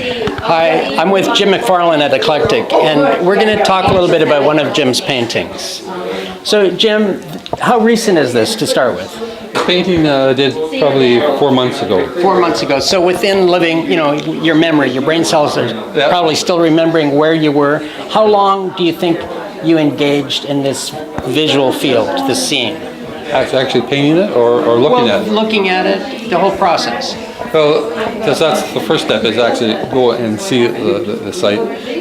Hi, I'm with Jim McFarland at Eclectic, and we're going to talk a little bit about one of Jim's paintings. So, Jim, how recent is this to start with? The painting I did probably 4 months ago. 4 months ago. So within living, your memory, your brain cells are probably still remembering where you were. How long do you think you engaged in this visual field, this scene? Actually painting it or looking at it? Looking at it, the whole process. Well, because that's the first step, is actually go and see the site,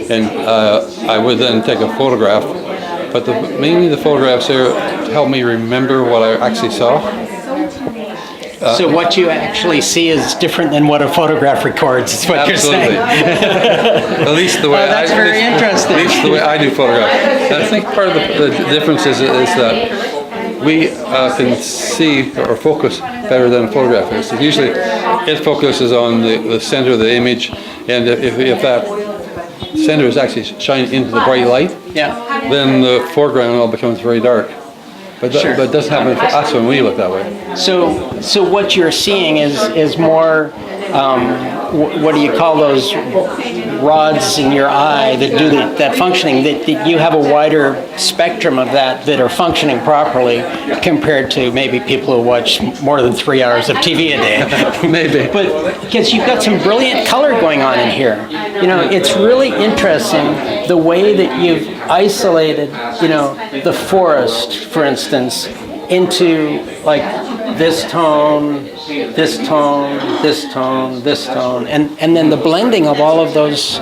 and I would then take a photograph. But mainly the photographs there help me remember what I actually saw. So what you actually see is different than what a photograph records, is what Absolutely. you're saying. At least the way that's very interesting. At least the way I do photographs. And I think part of the difference is that we can see or focus better than a photograph is. Usually it focuses on the center of the image, and if that center is actually shining into the bright light, then the foreground all becomes very dark. But it doesn't happen for us when we look that way. So what you're seeing is more, what do you call those rods in your eye that do that functioning, that you have a wider spectrum of that are functioning properly compared to maybe people who watch more than 3 hours of TV a day. Maybe. But because you've got some brilliant color going on in here. It's really interesting the way that you've isolated, the forest, for instance, into like this tone, this tone, this tone, this tone, and then the blending of all of those,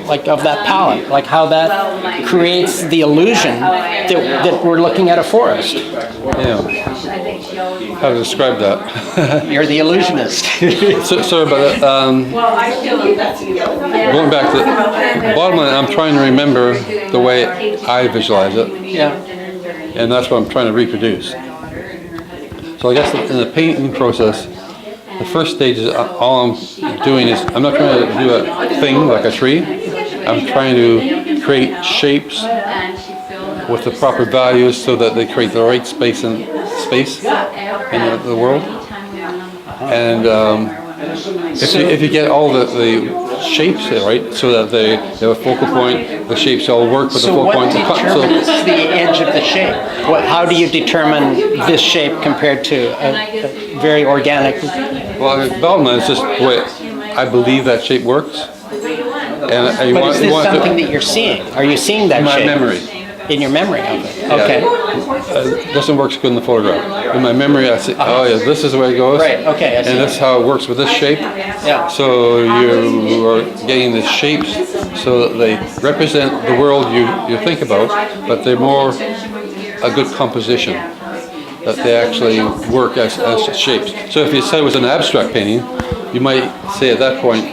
like of that palette, like how that creates the illusion that we're looking at a forest. Yeah. How to describe that? You're the illusionist. Sorry about that. Going back to the bottom line, I'm trying to remember the way I visualize it. Yeah. And that's what I'm trying to reproduce. So I guess in the painting process, the first stage is all I'm doing is, I'm not trying to do a thing like a tree. I'm trying to create shapes with the proper values so that they create the right space in the world. And if you get all the shapes right, so that they have a focal point, the shapes all work with the focal point. So what determines the edge of the shape? How do you determine this shape compared to a very organic? Well, development is just the way I believe that shape works. And but is this something that you're seeing? Are you seeing that shape? In my memory. In your memory of it? Okay. It doesn't work so good in the photograph. In my memory, I say, oh yeah, this is the way it goes. Right, okay, I see. And that's how it works with this shape. Yeah. So you are getting the shapes so that they represent the world you think about, but they're more a good composition, that they actually work as shapes. So if you said it was an abstract painting, you might say at that point,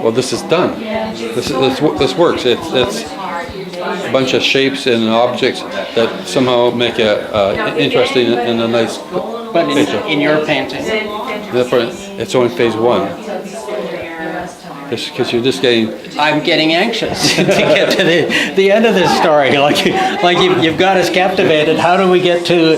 well, this is done. This works. It's a bunch of shapes and objects that somehow make it interesting and a nice picture. In your painting? It's only phase one. Because you're just getting... I'm getting anxious to get to the end of this story. Like you've got us captivated. How do we get to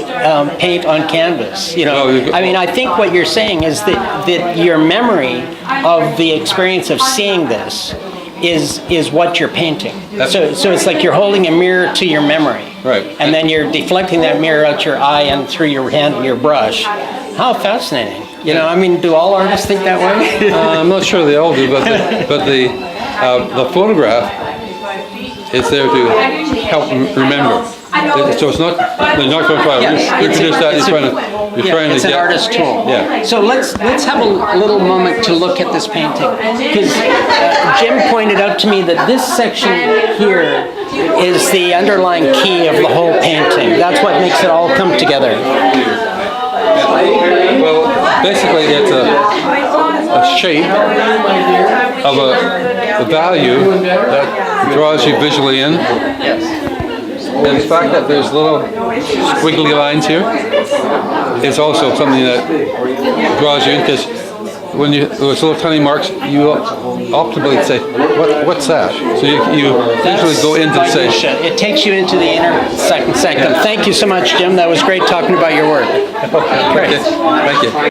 paint on canvas? I think what you're saying is that your memory of the experience of seeing this is what you're painting. So it's like you're holding a mirror to your memory. Right. And then you're deflecting that mirror out your eye and through your hand and your brush. How fascinating. Do all artists think that way? I'm not sure they all do, but the photograph is there to help remember. So it's not, they're not going to try to reproduce that. It's an artist's tool. Yeah. So let's have a little moment to look at this painting, because Jim pointed out to me that this section here is the underlying key of the whole painting. That's what makes it all come together. Well, basically it's a shape of a value that draws you visually in. Yes. And the fact that there's little squiggly lines here is also something that draws you in, because when those little tiny marks, you optimally say, what's that? So you usually go into the say. It takes you into the inner second sanctum. Yeah. Thank you so much, Jim. That was great talking about your work. Great. Thank you.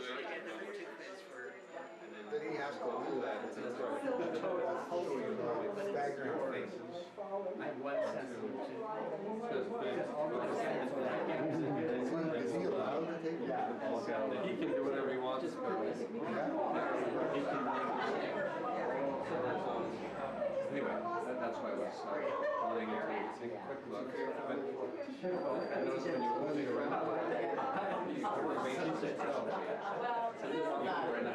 that's why I was calling it to take a quick look. But I noticed when you're moving around, the formations itself, we're in a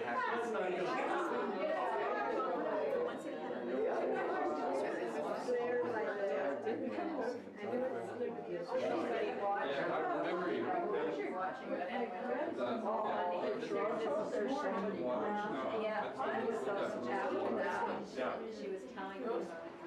yeah, I remember you. She was telling me.